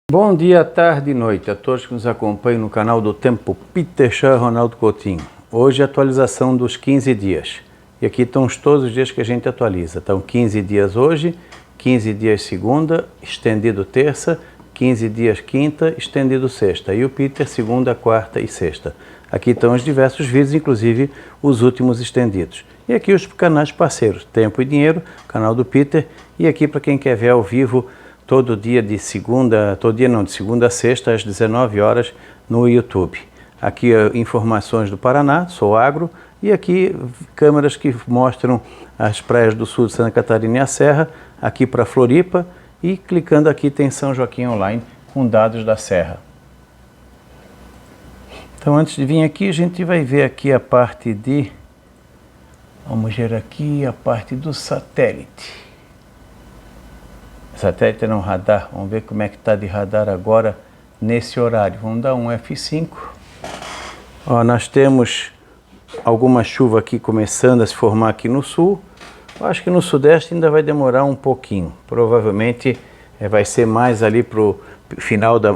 Bom dia, tarde e noite a todos que nos acompanham no canal do Tempo Peter Shaw e Ronaldo Coutinho. Hoje a atualização dos 15 dias. E aqui estão todos os dias que a gente atualiza. Então 15 dias hoje, 15 dias segunda, estendido terça, 15 dias quinta, estendido sexta. E o Peter segunda, quarta e sexta. Aqui estão os diversos vídeos, inclusive os últimos estendidos. E aqui os canais parceiros, Tempo e Dinheiro, canal do Peter. E aqui para quem quer ver ao vivo, todo dia de segunda a sexta, às 19 horas, no YouTube. Aqui informações do Paraná, sou agro, e aqui câmeras que mostram as praias do sul de Santa Catarina e a Serra, aqui para Floripa, e clicando aqui tem São Joaquim Online, com dados da Serra. Então antes de vir aqui, a gente vai ver aqui a parte de, vamos ver aqui a parte do satélite. Satélite não, radar. Vamos ver como é que está de radar agora nesse horário. Vamos dar um F5. Ó, nós temos alguma chuva aqui começando a se formar aqui no sul. Eu acho que no sudeste ainda vai demorar um pouquinho. Provavelmente vai ser mais ali para o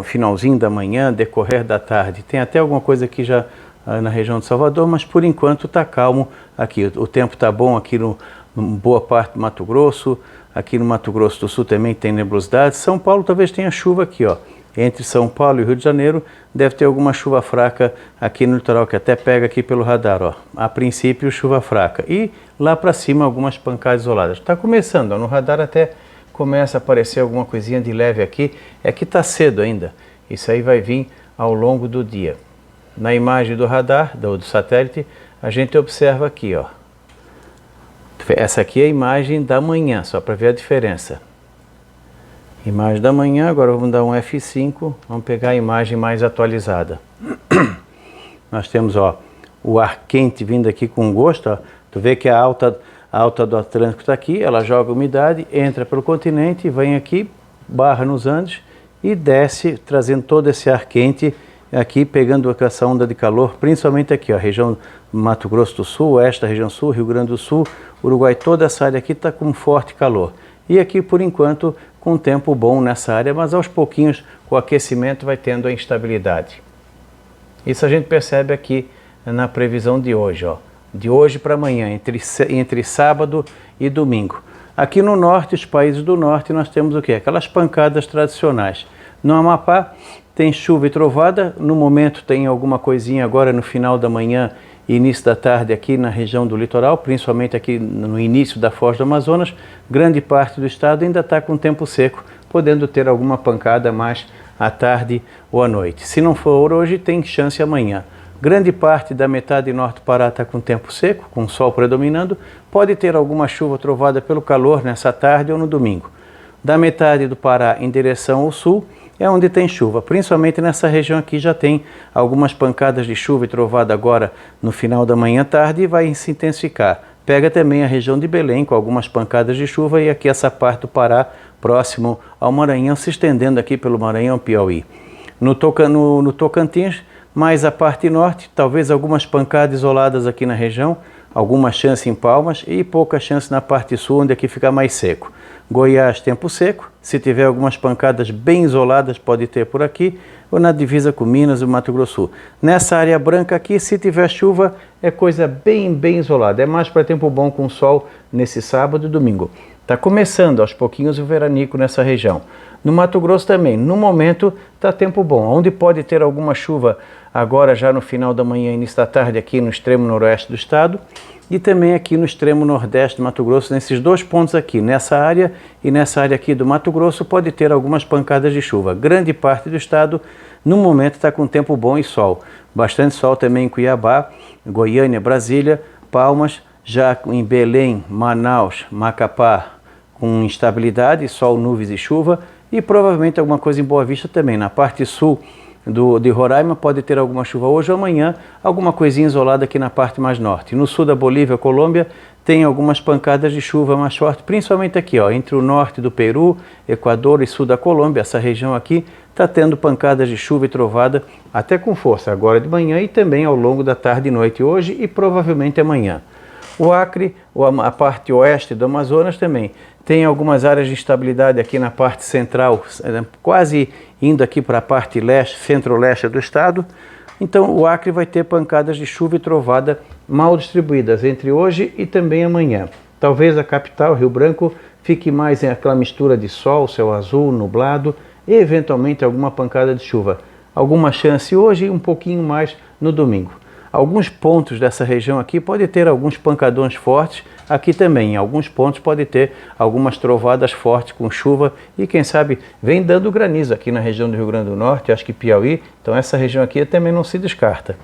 finalzinho da manhã, decorrer da tarde. Tem até alguma coisa aqui já na região de Salvador, mas por enquanto está calmo aqui. O tempo está bom aqui no boa parte do Mato Grosso. Aqui no Mato Grosso do Sul também tem nebulosidade. São Paulo talvez tenha chuva aqui, ó. Entre São Paulo e Rio de Janeiro deve ter alguma chuva fraca aqui no litoral, que até pega aqui pelo radar, ó. A princípio chuva fraca. E lá para cima algumas pancadas isoladas. Está começando, ó. No radar até começa a aparecer alguma coisinha de leve aqui. É que está cedo ainda. Isso aí vai vir ao longo do dia. Na imagem do radar, do satélite, a gente observa aqui, ó. Essa aqui é a imagem da manhã, só para ver a diferença. Imagem da manhã, agora vamos dar um F5, vamos pegar a imagem mais atualizada. Nós temos, ó, o ar quente vindo aqui com gosto, ó. Tu vê que a alta do Atlântico está aqui, ela joga umidade, entra pelo continente, vem aqui, barra nos Andes e desce, trazendo todo esse ar quente aqui, pegando essa onda de calor, principalmente aqui, ó, região Mato Grosso do Sul, oeste da região sul, Rio Grande do Sul, Uruguai, toda essa área aqui está com forte calor. E aqui, por enquanto, com tempo bom nessa área, mas aos pouquinhos, com o aquecimento, vai tendo a instabilidade. Isso a gente percebe aqui na previsão de hoje, ó. De hoje para amanhã, entre sábado e domingo. Aqui no norte, os países do norte, nós temos o quê? Aquelas pancadas tradicionais. No Amapá, tem chuva e trovada, no momento tem alguma coisinha agora no final da manhã e início da tarde aqui na região do litoral, principalmente aqui no início da Foz do Amazonas. Grande parte do estado ainda está com tempo seco, podendo ter alguma pancada mais à tarde ou à noite. Se não for hoje, tem chance amanhã. Grande parte da metade norte do Pará está com tempo seco, com sol predominando. Pode ter alguma chuva trovada pelo calor nessa tarde ou no domingo. Da metade do Pará em direção ao sul, é onde tem chuva, principalmente nessa região aqui já tem algumas pancadas de chuva e trovada agora no final da manhã tarde e vai se intensificar. Pega também a região de Belém com algumas pancadas de chuva e aqui essa parte do Pará próximo ao Maranhão, se estendendo aqui pelo Maranhão Piauí. No Tocantins, mais a parte norte, talvez algumas pancadas isoladas aqui na região, alguma chance em Palmas e pouca chance na parte sul, onde aqui fica mais seco. Goiás, tempo seco. Se tiver algumas pancadas bem isoladas, pode ter por aqui, ou na divisa com Minas e Mato Grosso Sul. Nessa área branca aqui, se tiver chuva, é coisa bem isolada. É mais para tempo bom com sol nesse sábado e domingo. Está começando aos pouquinhos o veranico nessa região. No Mato Grosso também, no momento, está tempo bom. Onde pode ter alguma chuva agora já no final da manhã e início da tarde aqui no extremo noroeste do estado e também aqui no extremo nordeste do Mato Grosso, nesses dois pontos aqui, nessa área e nessa área aqui do Mato Grosso, pode ter algumas pancadas de chuva. Grande parte do estado, no momento, está com tempo bom e sol. Bastante sol também em Cuiabá, Goiânia, Brasília, Palmas, já em Belém, Manaus, Macapá, com instabilidade, sol, nuvens e chuva, e provavelmente alguma coisa em Boa Vista também. Na parte sul de Roraima pode ter alguma chuva hoje ou amanhã, alguma coisinha isolada aqui na parte mais norte. No sul da Bolívia, Colômbia, tem algumas pancadas de chuva mais forte, principalmente aqui, ó, entre o norte do Peru, Equador e sul da Colômbia. Essa região aqui está tendo pancadas de chuva e trovada até com força agora de manhã e também ao longo da tarde e noite hoje e provavelmente amanhã. O Acre, a parte oeste do Amazonas também. Tem algumas áreas de instabilidade aqui na parte central, quase indo aqui para a parte leste, centro-leste do estado. Então o Acre vai ter pancadas de chuva e trovada mal distribuídas entre hoje e também amanhã. Talvez a capital, Rio Branco, fique mais em aquela mistura de sol, céu azul, nublado e eventualmente alguma pancada de chuva. Alguma chance hoje e um pouquinho mais no domingo. Alguns pontos dessa região aqui pode ter alguns pancadões fortes, aqui também em alguns pontos pode ter algumas trovadas fortes com chuva e quem sabe vem dando granizo aqui na região do Rio Grande do Norte, acho que Piauí, então essa região aqui também não se descarta.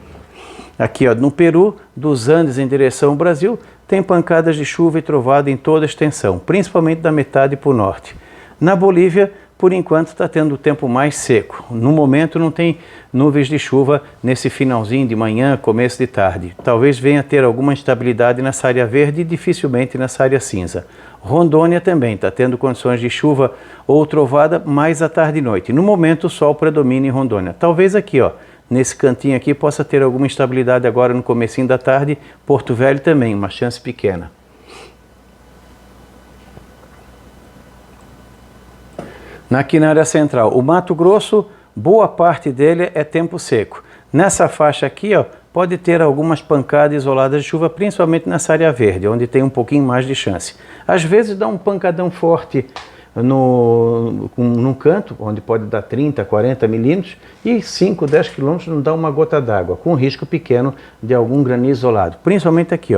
Aqui no Peru, dos Andes em direção ao Brasil, tem pancadas de chuva e trovada em toda a extensão, principalmente da metade para o norte. Na Bolívia, por enquanto está tendo o tempo mais seco. No momento não tem nuvens de chuva nesse finalzinho de manhã, começo de tarde. Talvez venha a ter alguma instabilidade nessa área verde e dificilmente nessa área cinza. Rondônia também está tendo condições de chuva ou trovada mais à tarde e noite. No momento o sol predomina em Rondônia. Talvez aqui, nesse cantinho aqui possa ter alguma instabilidade agora no comecinho da tarde. Porto Velho também, uma chance pequena. Aqui na área central, o Mato Grosso, boa parte dele é tempo seco. Nessa faixa aqui, pode ter algumas pancadas isoladas de chuva, principalmente nessa área verde, onde tem um pouquinho mais de chance. Às vezes dá um pancadão forte num canto, onde pode dar 30, 40 milímetros, e 5, 10 quilômetros não dá uma gota d'água, com risco pequeno de algum granizo isolado. Principalmente aqui,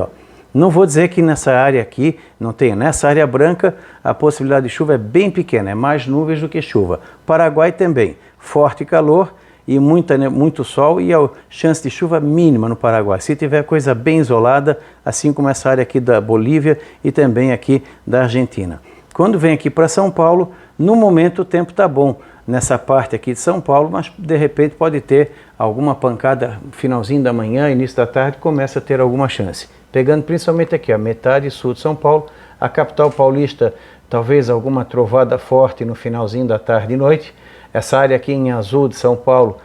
Não vou dizer que nessa área aqui não tem. Nessa área branca a possibilidade de chuva é bem pequena, é mais nuvens do que chuva. Paraguai também, forte calor e muito sol e a chance de chuva mínima no Paraguai. Se tiver coisa bem isolada, assim como essa área aqui da Bolívia e também aqui da Argentina. Quando vem aqui para São Paulo, no momento o tempo está bom nessa parte aqui de São Paulo, mas de repente pode ter alguma pancada finalzinho da manhã, início da tarde, começa a ter alguma chance. Pegando principalmente aqui, a metade sul de São Paulo, a capital paulista, talvez alguma trovada forte no finalzinho da tarde e noite. Essa área aqui em azul de São Paulo,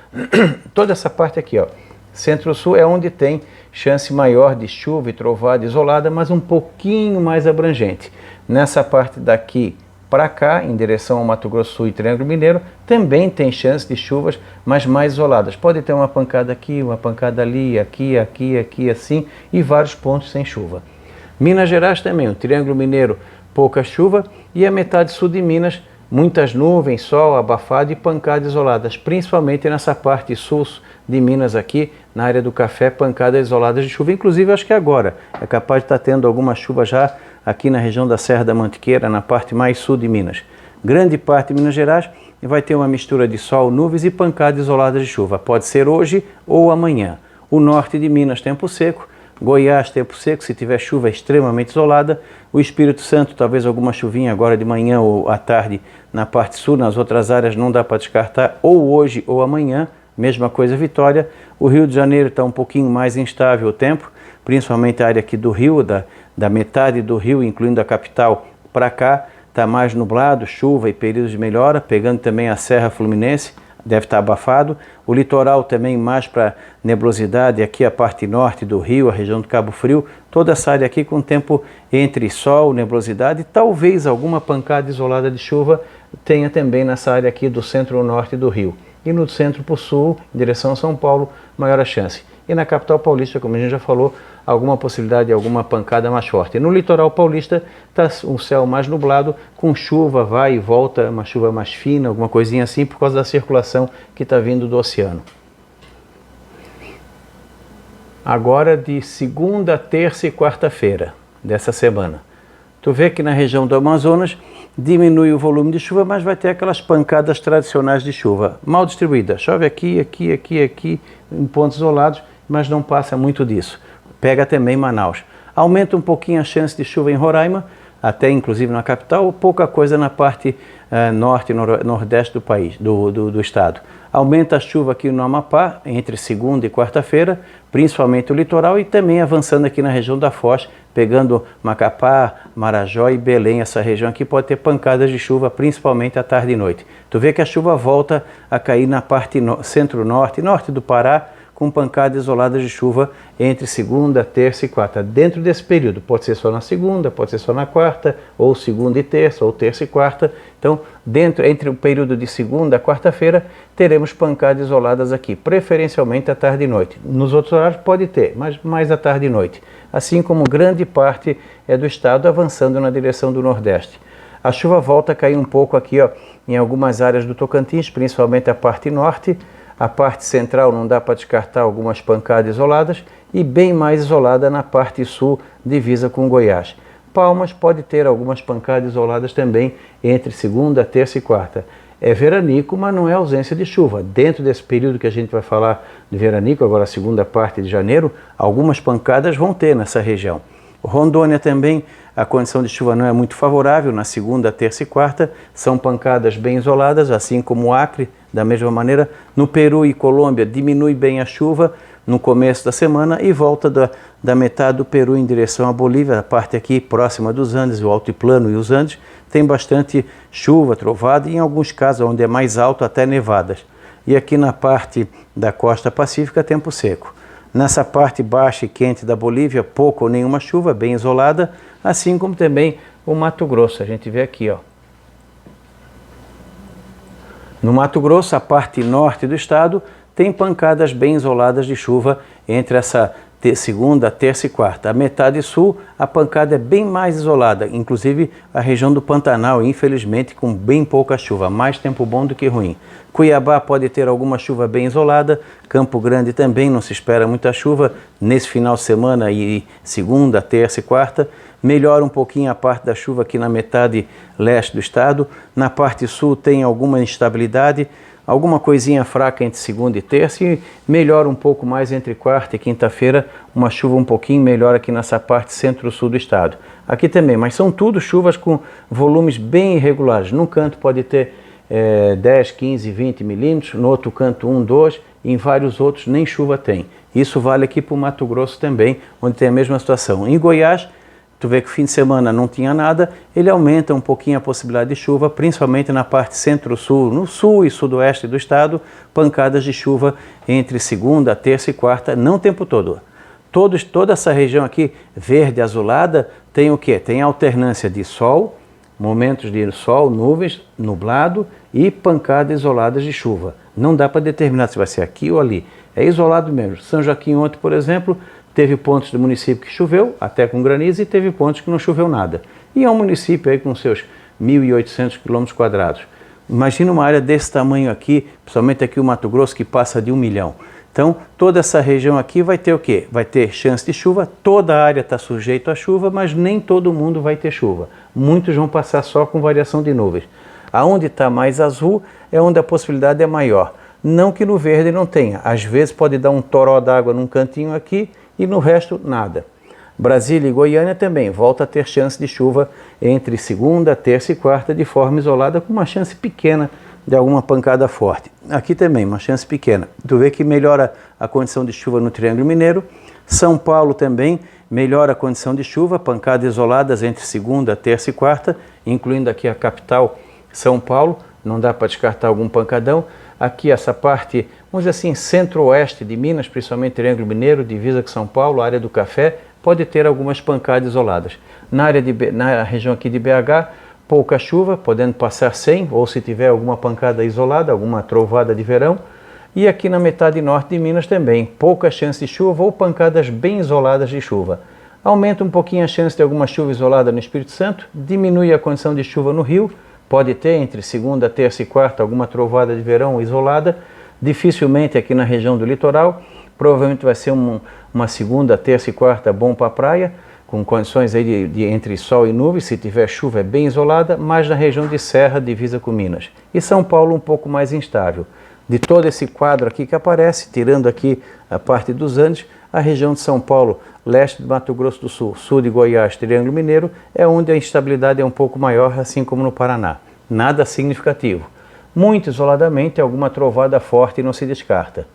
toda essa parte aqui, centro-sul é onde tem chance maior de chuva e trovada isolada, mas um pouquinho mais abrangente. Nessa parte daqui para cá, em direção ao Mato Grosso Sul e Triângulo Mineiro, também tem chance de chuvas, mas mais isoladas. Pode ter uma pancada aqui, uma pancada ali, aqui, assim, e vários pontos sem chuva. Minas Gerais também, o Triângulo Mineiro, pouca chuva, e a metade sul de Minas, muitas nuvens, sol, abafado e pancadas isoladas, principalmente nessa parte sul de Minas aqui, na área do Café, pancadas isoladas de chuva. Inclusive, acho que agora é capaz de estar tendo alguma chuva já aqui na região da Serra da Mantiqueira, na parte mais sul de Minas. Grande parte de Minas Gerais vai ter uma mistura de sol, nuvens e pancadas isoladas de chuva. Pode ser hoje ou amanhã. O norte de Minas, tempo seco. Goiás, tempo seco, se tiver chuva extremamente isolada. O Espírito Santo, talvez alguma chuvinha agora de manhã ou à tarde na parte sul. Nas outras áreas não dá para descartar, ou hoje ou amanhã. Mesma coisa Vitória. O Rio de Janeiro está um pouquinho mais instável o tempo, principalmente a área aqui do Rio, da metade do Rio, incluindo a capital, para cá, está mais nublado, chuva e períodos de melhora, pegando também a Serra Fluminense, deve estar abafado. O litoral também mais para nebulosidade, aqui a parte norte do Rio, a região do Cabo Frio, toda essa área aqui com tempo entre sol, nebulosidade, talvez alguma pancada isolada de chuva tenha também nessa área aqui do centro-norte do Rio. E no centro para o sul, em direção a São Paulo, maior a chance. E na capital paulista, como a gente já falou, alguma possibilidade de alguma pancada mais forte. No litoral paulista está um céu mais nublado, com chuva, vai e volta, uma chuva mais fina, alguma coisinha assim, por causa da circulação que está vindo do oceano. Agora de segunda, terça e quarta-feira dessa semana. Tu vê que na região do Amazonas diminui o volume de chuva, mas vai ter aquelas pancadas tradicionais de chuva, mal distribuídas. Chove aqui, em pontos isolados, mas não passa muito disso. Pega também Manaus. Aumenta um pouquinho a chance de chuva em Roraima, até inclusive na capital, pouca coisa na parte norte e nordeste do país, do estado. Aumenta a chuva aqui no Amapá, entre segunda e quarta-feira, principalmente o litoral, e também avançando aqui na região da Foz, pegando Macapá, Marajó e Belém. Essa região aqui pode ter pancadas de chuva, principalmente à tarde e noite. Tu vê que a chuva volta a cair na parte centro-norte, norte do Pará, com pancadas isoladas de chuva entre segunda, terça e quarta. Dentro desse período, pode ser só na segunda, pode ser só na quarta, ou segunda e terça, ou terça e quarta. Então, entre o período de segunda a quarta-feira, teremos pancadas isoladas aqui, preferencialmente à tarde e noite. Nos outros horários pode ter, mas mais à tarde e noite. Assim como grande parte do estado avançando na direção do Nordeste. A chuva volta a cair um pouco aqui, ó, em algumas áreas do Tocantins, principalmente a parte norte. A parte central não dá para descartar algumas pancadas isoladas e bem mais isolada na parte sul, divisa com Goiás. Palmas pode ter algumas pancadas isoladas também entre segunda, terça e quarta. É veranico, mas não é ausência de chuva. Dentro desse período que a gente vai falar de veranico, agora a segunda parte de janeiro, algumas pancadas vão ter nessa região. Rondônia também, a condição de chuva não é muito favorável, na segunda, terça e quarta, são pancadas bem isoladas, assim como o Acre, da mesma maneira. No Peru e Colômbia diminui bem a chuva no começo da semana e volta da metade do Peru em direção à Bolívia, a parte aqui próxima dos Andes, o altiplano e os Andes, tem bastante chuva, trovada e em alguns casos, onde é mais alto, até nevadas. E aqui na parte da costa pacífica, tempo seco. Nessa parte baixa e quente da Bolívia, pouco ou nenhuma chuva, bem isolada, assim como também o Mato Grosso. A gente vê aqui, ó. No Mato Grosso, a parte norte do estado, tem pancadas bem isoladas de chuva entre essa segunda, terça e quarta. A metade sul, a pancada é bem mais isolada, inclusive a região do Pantanal, infelizmente, com bem pouca chuva, mais tempo bom do que ruim. Cuiabá pode ter alguma chuva bem isolada, Campo Grande também não se espera muita chuva nesse final de semana e segunda, terça e quarta. Melhora um pouquinho a parte da chuva aqui na metade leste do estado. Na parte sul tem alguma instabilidade, alguma coisinha fraca entre segunda e terça e melhora um pouco mais entre quarta e quinta-feira, uma chuva um pouquinho melhor aqui nessa parte centro-sul do estado. Aqui também, mas são tudo chuvas com volumes bem irregulares. Num canto pode ter 10, 15, 20 milímetros, no outro canto 1, 2, e em vários outros nem chuva tem. Isso vale aqui para o Mato Grosso também, onde tem a mesma situação. Em Goiás, tu vê que o fim de semana não tinha nada, ele aumenta um pouquinho a possibilidade de chuva, principalmente na parte centro-sul, no sul e sudoeste do estado, pancadas de chuva entre segunda, terça e quarta, não o tempo todo. Toda essa região aqui, verde, azulada, tem o quê? Tem alternância de sol, momentos de sol, nuvens, nublado e pancadas isoladas de chuva. Não dá para determinar se vai ser aqui ou ali, é isolado mesmo. São Joaquim ontem, por exemplo, teve pontos do município que choveu, até com granizo, e teve pontos que não choveu nada. E é um município aí com seus 1.800 km². Imagina uma área desse tamanho aqui, principalmente aqui o Mato Grosso, que passa de 1 milhão. Então, toda essa região aqui vai ter o quê? Vai ter chance de chuva, toda a área está sujeita à chuva, mas nem todo mundo vai ter chuva. Muitos vão passar só com variação de nuvens. Aonde está mais azul é onde a possibilidade é maior. Não que no verde não tenha. Às vezes pode dar um toró d'água num cantinho aqui, e no resto nada. Brasília e Goiânia também volta a ter chance de chuva entre segunda, terça e quarta de forma isolada, com uma chance pequena de alguma pancada forte. Aqui também uma chance pequena. Tu vê que melhora a condição de chuva no Triângulo Mineiro. São Paulo também melhora a condição de chuva, pancadas isoladas entre segunda, terça e quarta, incluindo aqui a capital São Paulo, não dá para descartar algum pancadão. Aqui essa parte, vamos dizer assim, centro-oeste de Minas, principalmente Triângulo Mineiro, divisa com São Paulo, área do café, pode ter algumas pancadas isoladas. Na região aqui de BH, pouca chuva, podendo passar sem, ou se tiver alguma pancada isolada, alguma trovada de verão. E aqui na metade norte de Minas também, pouca chance de chuva ou pancadas bem isoladas de chuva. Aumenta um pouquinho a chance de alguma chuva isolada no Espírito Santo, diminui a condição de chuva no Rio, pode ter entre segunda, terça e quarta alguma trovada de verão isolada, dificilmente aqui na região do litoral, provavelmente vai ser uma segunda, terça e quarta bom para a praia, com condições aí de entre sol e nuvens, se tiver chuva é bem isolada, mas na região de Serra, divisa com Minas. E São Paulo um pouco mais instável. De todo esse quadro aqui que aparece, tirando aqui a parte dos Andes, a região de São Paulo, leste do Mato Grosso do Sul, sul de Goiás, Triângulo Mineiro, é onde a instabilidade é um pouco maior, assim como no Paraná. Nada significativo. Muito isoladamente, alguma trovada forte não se descarta.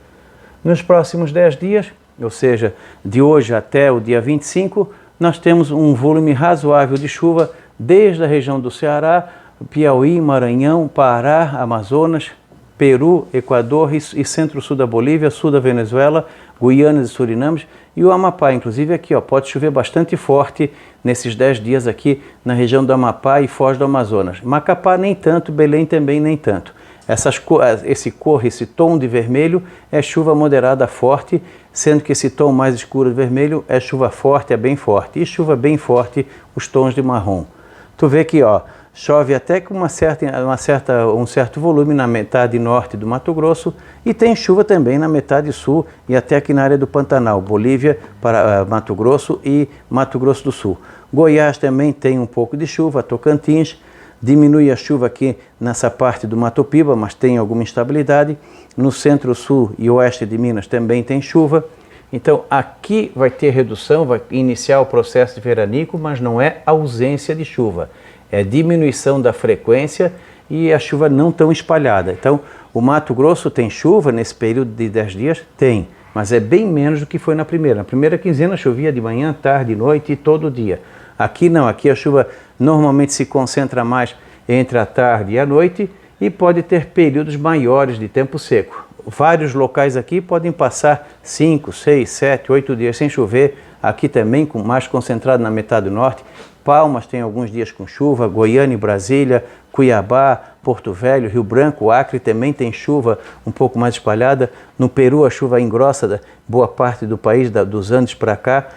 Nos próximos 10 dias, ou seja, de hoje até o dia 25, nós temos um volume razoável de chuva desde a região do Ceará, Piauí, Maranhão, Pará, Amazonas, Peru, Equador e centro-sul da Bolívia, sul da Venezuela, Guiana e Suriname e o Amapá. Inclusive aqui, ó, pode chover bastante forte nesses 10 dias aqui na região do Amapá e Foz do Amazonas. Macapá nem tanto, Belém também nem tanto. Esse tom de vermelho é chuva moderada forte, sendo que esse tom mais escuro de vermelho é chuva forte, é bem forte. E chuva bem forte, os tons de marrom. Tu vê que, ó, chove até com um certo volume na metade norte do Mato Grosso e tem chuva também na metade sul e até aqui na área do Pantanal, Bolívia, para Mato Grosso e Mato Grosso do Sul. Goiás também tem um pouco de chuva, Tocantins, diminui a chuva aqui nessa parte do Mato Piba, mas tem alguma instabilidade. No centro-sul e oeste de Minas também tem chuva. Então aqui vai ter redução, vai iniciar o processo de veranico, mas não é ausência de chuva. É diminuição da frequência e a chuva não tão espalhada. Então, o Mato Grosso tem chuva nesse período de 10 dias? Tem, mas é bem menos do que foi na primeira. Na primeira quinzena chovia de manhã, tarde, noite e todo dia. Aqui não, aqui a chuva normalmente se concentra mais entre a tarde e a noite e pode ter períodos maiores de tempo seco. Vários locais aqui podem passar 5, 6, 7, 8 dias sem chover. Aqui também mais concentrado na metade norte. Palmas tem alguns dias com chuva, Goiânia e Brasília, Cuiabá, Porto Velho, Rio Branco, Acre também tem chuva um pouco mais espalhada. No Peru a chuva engrossa boa parte do país, dos Andes para cá.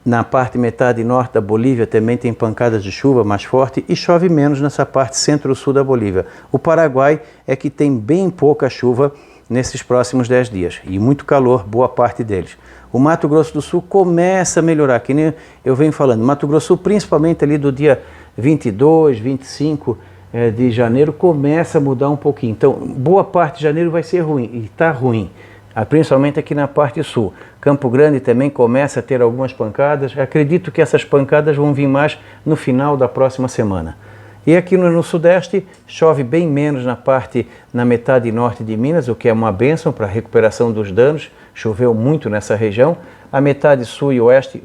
Na parte metade norte da Bolívia também tem pancadas de chuva mais forte e chove menos nessa parte centro-sul da Bolívia. O Paraguai é que tem bem pouca chuva nesses próximos 10 dias e muito calor, boa parte deles. O Mato Grosso do Sul começa a melhorar, que nem eu venho falando. Mato Grosso do Sul, principalmente ali do dia 22, 25 de janeiro, começa a mudar um pouquinho. Então, boa parte de janeiro vai ser ruim, e está ruim, principalmente aqui na parte sul. Campo Grande também começa a ter algumas pancadas. Acredito que essas pancadas vão vir mais no final da próxima semana. E aqui no Sudeste, chove bem menos na metade norte de Minas, o que é uma bênção para a recuperação dos danos. Choveu muito nessa região. A metade sul e oeste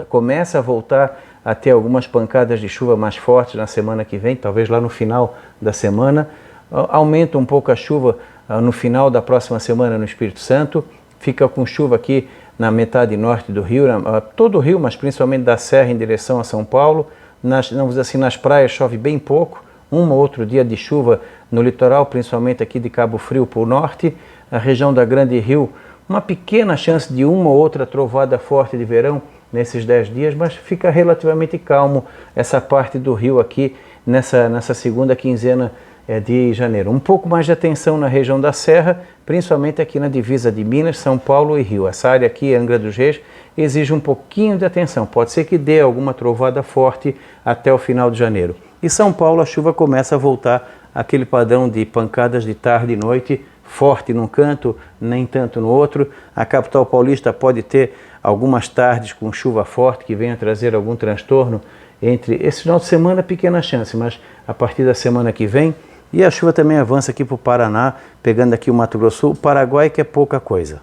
começa a voltar a ter algumas pancadas de chuva mais fortes na semana que vem, talvez lá no final da semana. Aumenta um pouco a chuva no final da próxima semana no Espírito Santo. Fica com chuva aqui na metade norte do Rio, todo o Rio, mas principalmente da Serra em direção a São Paulo. Nas praias chove bem pouco, um ou outro dia de chuva no litoral, principalmente aqui de Cabo Frio para o norte. A região da Grande Rio, uma pequena chance de uma ou outra trovada forte de verão nesses 10 dias, mas fica relativamente calmo essa parte do Rio aqui nessa segunda quinzena de janeiro. Um pouco mais de atenção na região da Serra, principalmente aqui na divisa de Minas, São Paulo e Rio. Essa área aqui, Angra dos Reis, exige um pouquinho de atenção. Pode ser que dê alguma trovada forte até o final de janeiro. E São Paulo, a chuva começa a voltar àquele padrão de pancadas de tarde e noite, forte num canto, nem tanto no outro. A capital paulista pode ter algumas tardes com chuva forte que venha trazer algum transtorno. Entre esse final de semana, pequena chance, mas a partir da semana que vem. E a chuva também avança aqui para o Paraná, pegando aqui o Mato Grosso, o Paraguai, que é pouca coisa.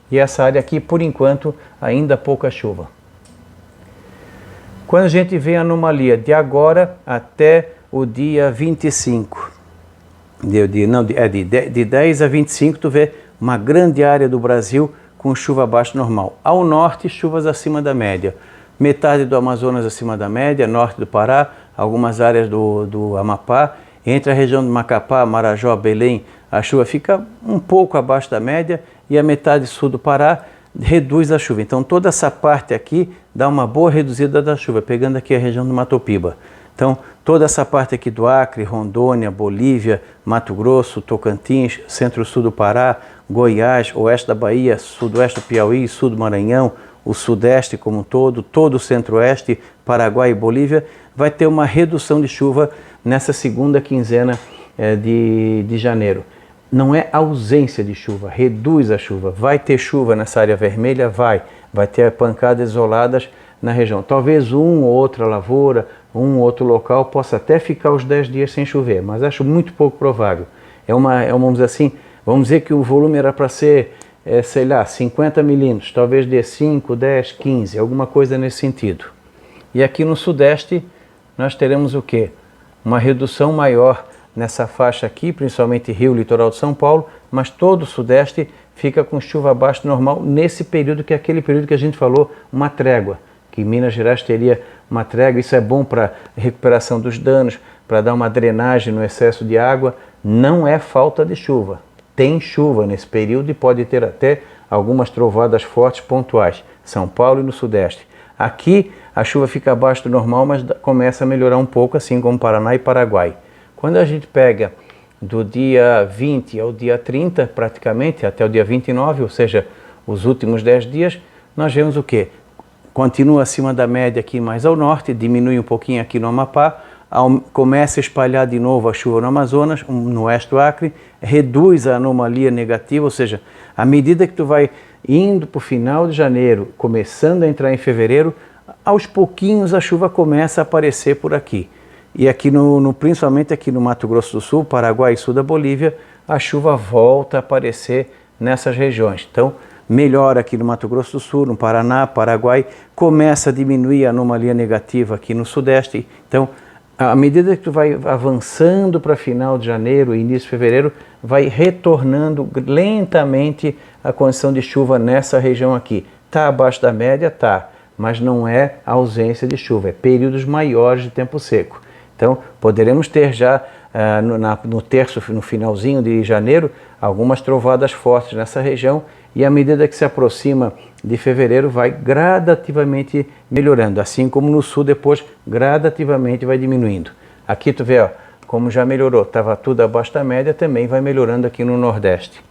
E essa área aqui, por enquanto, ainda pouca chuva. Quando a gente vê a anomalia de agora até o dia 25, de 10 a 25, tu vê uma grande área do Brasil com chuva abaixo normal. Ao norte, chuvas acima da média. Metade do Amazonas acima da média, norte do Pará, algumas áreas do Amapá. Entre a região de Macapá, Marajó, Belém, a chuva fica um pouco abaixo da média e a metade sul do Pará reduz a chuva. Então toda essa parte aqui dá uma boa reduzida da chuva, pegando aqui a região do Mato Piba. Então toda essa parte aqui do Acre, Rondônia, Bolívia, Mato Grosso, Tocantins, centro-sul do Pará, Goiás, oeste da Bahia, sudoeste do Piauí, sul do Maranhão, o sudeste como um todo, todo o centro-oeste, Paraguai e Bolívia, vai ter uma redução de chuva nessa segunda quinzena de janeiro. Não é ausência de chuva, reduz a chuva. Vai ter chuva nessa área vermelha? Vai ter pancadas isoladas na região. Talvez uma ou outra lavoura, um ou outro local possa até ficar os 10 dias sem chover, mas acho muito pouco provável. Vamos dizer assim, vamos dizer que o volume era para ser, 50 milímetros, talvez dê 5, 10, 15, alguma coisa nesse sentido. E aqui no sudeste nós teremos o quê? Uma redução maior nessa faixa aqui, principalmente Rio, litoral de São Paulo, mas todo o sudeste fica com chuva abaixo do normal nesse período, que é aquele período que a gente falou, uma trégua, que Minas Gerais teria uma trégua. Isso é bom para recuperação dos danos, para dar uma drenagem no excesso de água. Não é falta de chuva, tem chuva nesse período e pode ter até algumas trovoadas fortes pontuais, São Paulo e no sudeste. Aqui a chuva fica abaixo do normal, mas começa a melhorar um pouco, assim como Paraná e Paraguai. Quando a gente pega do dia 20 ao dia 30, praticamente, até o dia 29, ou seja, os últimos 10 dias, nós vemos o quê? Continua acima da média aqui mais ao norte, diminui um pouquinho aqui no Amapá, começa a espalhar de novo a chuva no Amazonas, no oeste do Acre, reduz a anomalia negativa, ou seja, à medida que tu vai indo para o final de janeiro, começando a entrar em fevereiro, aos pouquinhos a chuva começa a aparecer por aqui. E aqui principalmente aqui no Mato Grosso do Sul, Paraguai e sul da Bolívia, a chuva volta a aparecer nessas regiões. Então, melhora aqui no Mato Grosso do Sul, no Paraná, Paraguai, começa a diminuir a anomalia negativa aqui no sudeste. Então, à medida que tu vai avançando para final de janeiro e início de fevereiro, vai retornando lentamente a condição de chuva nessa região aqui. Está abaixo da média? Tá, mas não é ausência de chuva, é períodos maiores de tempo seco. Então, poderemos ter já no finalzinho de janeiro, algumas trovoadas fortes nessa região, e à medida que se aproxima de fevereiro vai gradativamente melhorando, assim como no sul depois gradativamente vai diminuindo. Aqui tu vê, ó, como já melhorou, estava tudo abaixo da média, também vai melhorando aqui no nordeste.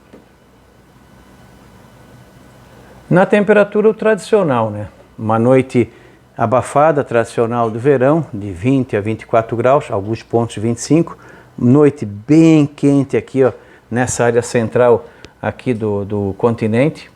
Na temperatura o tradicional, né? Uma noite abafada, tradicional do verão, de 20 a 24 graus, alguns pontos 25, noite bem quente aqui, ó, nessa área central aqui do continente,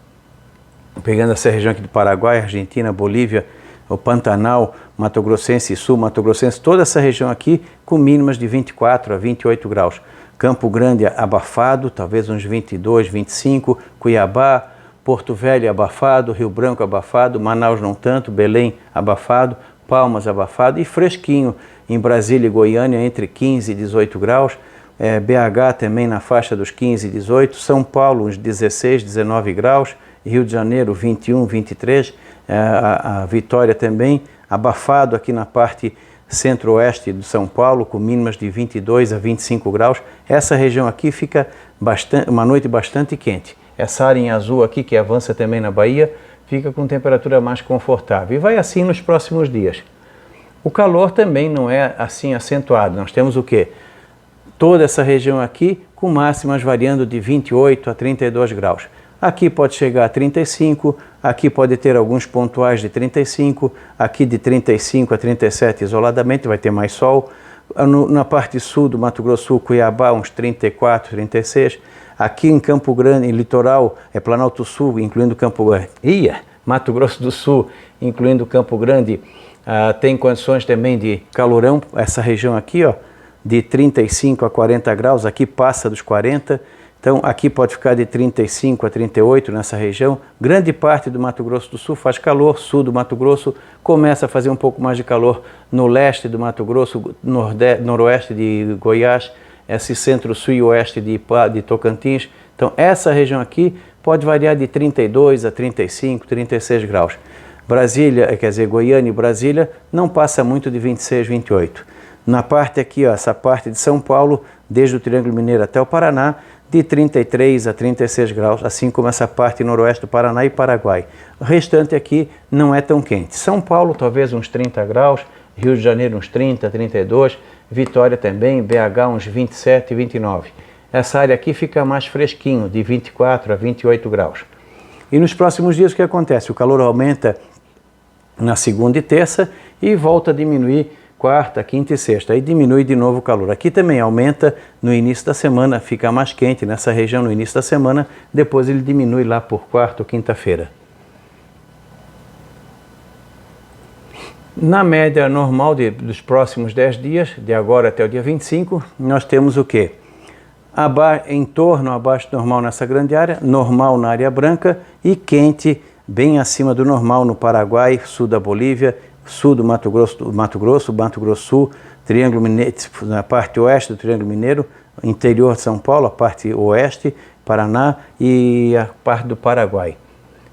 pegando essa região aqui do Paraguai, Argentina, Bolívia, o Pantanal, Mato Grossense e Sul, Mato Grossense, toda essa região aqui com mínimas de 24 a 28 graus. Campo Grande abafado, talvez uns 22, 25, Cuiabá, Porto Velho abafado, Rio Branco abafado, Manaus não tanto, Belém abafado, Palmas abafado e fresquinho em Brasília e Goiânia entre 15 e 18 graus, BH também na faixa dos 15 e 18, São Paulo uns 16, 19 graus, Rio de Janeiro 21, 23, a Vitória também abafado aqui na parte centro-oeste de São Paulo com mínimas de 22 a 25 graus. Essa região aqui fica uma noite bastante quente. Essa área em azul aqui, que avança também na Bahia, fica com temperatura mais confortável. E vai assim nos próximos dias. O calor também não é assim acentuado. Nós temos o quê? Toda essa região aqui com máximas variando de 28 a 32 graus. Aqui pode chegar a 35, aqui pode ter alguns pontuais de 35, aqui de 35 a 37 isoladamente, vai ter mais sol. Na parte sul do Mato Grosso Sul, Cuiabá, uns 34, 36. Aqui em Campo Grande, em litoral, Planalto Sul, incluindo Mato Grosso do Sul, incluindo Campo Grande, tem condições também de calorão. Essa região aqui, ó, de 35 a 40 graus, aqui passa dos 40. Então, aqui pode ficar de 35 a 38 nessa região. Grande parte do Mato Grosso do Sul faz calor, sul do Mato Grosso começa a fazer um pouco mais de calor no leste do Mato Grosso, noroeste de Goiás, esse centro-sul e oeste de Tocantins. Então, essa região aqui pode variar de 32 a 35, 36 graus. Brasília, quer dizer, Goiânia e Brasília, não passa muito de 26, 28. Na parte aqui, ó, essa parte de São Paulo, desde o Triângulo Mineiro até o Paraná, de 33 a 36 graus, assim como essa parte noroeste do Paraná e Paraguai. O restante aqui não é tão quente. São Paulo, talvez uns 30 graus, Rio de Janeiro uns 30, 32, Vitória também, BH uns 27, 29. Essa área aqui fica mais fresquinho, de 24 a 28 graus. E nos próximos dias o que acontece? O calor aumenta na segunda e terça e volta a diminuir quarta, quinta e sexta, aí diminui de novo o calor. Aqui também aumenta no início da semana, fica mais quente nessa região no início da semana, depois ele diminui lá por quarta ou quinta-feira. Na média normal dos próximos 10 dias, de agora até o dia 25, nós temos o quê? Em torno, abaixo do normal nessa grande área, normal na área branca e quente bem acima do normal no Paraguai, sul da Bolívia, sul do Mato Grosso Sul, Triângulo Mineiro, na parte oeste do Triângulo Mineiro, interior de São Paulo, a parte oeste, Paraná e a parte do Paraguai.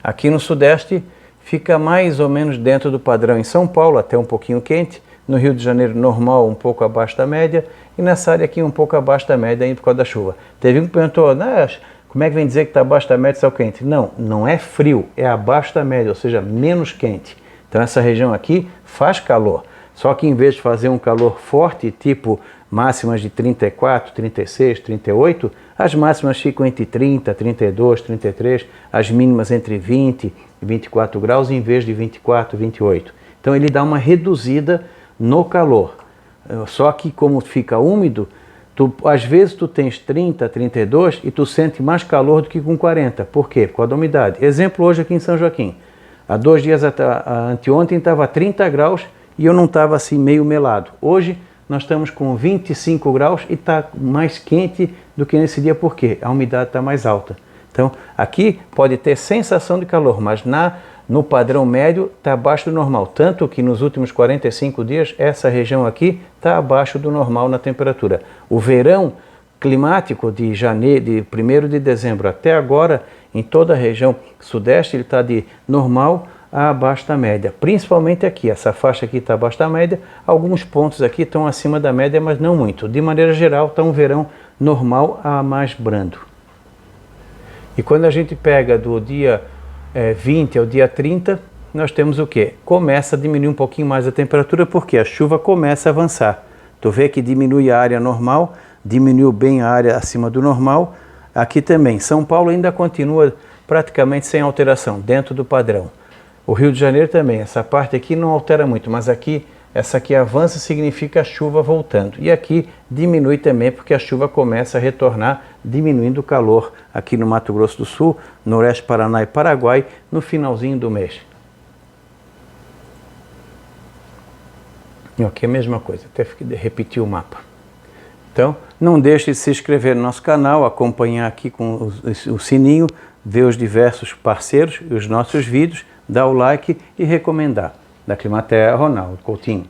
Aqui no sudeste fica mais ou menos dentro do padrão em São Paulo, até um pouquinho quente, no Rio de Janeiro normal, um pouco abaixo da média, e nessa área aqui um pouco abaixo da média aí por causa da chuva. Teve um que perguntou, como é que vem dizer que está abaixo da média e está quente? Não, não é frio, é abaixo da média, ou seja, menos quente. Então essa região aqui faz calor, só que em vez de fazer um calor forte, tipo máximas de 34, 36, 38, as máximas ficam entre 30, 32, 33, as mínimas entre 20 e 24 graus em vez de 24, 28. Então ele dá uma reduzida no calor. Só que como fica úmido, às vezes tu tens 30, 32 e tu sente mais calor do que com 40. Por quê? Por causa da umidade. Exemplo hoje aqui em São Joaquim. Há 2 dias anteontem estava 30 graus e eu não estava assim meio melado. Hoje nós estamos com 25 graus e está mais quente do que nesse dia. Por quê? A umidade está mais alta. Então aqui pode ter sensação de calor, mas no padrão médio está abaixo do normal. Tanto que nos últimos 45 dias essa região aqui está abaixo do normal na temperatura. O verão climático de 1º de dezembro até agora, em toda a região sudeste, ele está de normal a abaixo da média. Principalmente aqui, essa faixa aqui está abaixo da média, alguns pontos aqui estão acima da média, mas não muito. De maneira geral, está um verão normal a mais brando. E quando a gente pega do dia 20 ao dia 30, nós temos o quê? Começa a diminuir um pouquinho mais a temperatura, porque a chuva começa a avançar. Tu vê que diminui a área normal, diminuiu bem a área acima do normal. Aqui também, São Paulo ainda continua praticamente sem alteração, dentro do padrão. O Rio de Janeiro também, essa parte aqui não altera muito, mas aqui, essa aqui avança significa a chuva voltando. E aqui diminui também porque a chuva começa a retornar, diminuindo o calor aqui no Mato Grosso do Sul, Noroeste, Paraná e Paraguai, no finalzinho do mês. E aqui é a mesma coisa, até repetir o mapa. Então, não deixe de se inscrever no nosso canal, acompanhar aqui com o sininho, ver os diversos parceiros e os nossos vídeos, dar o like e recomendar. Da Climaterra, Ronaldo Coutinho.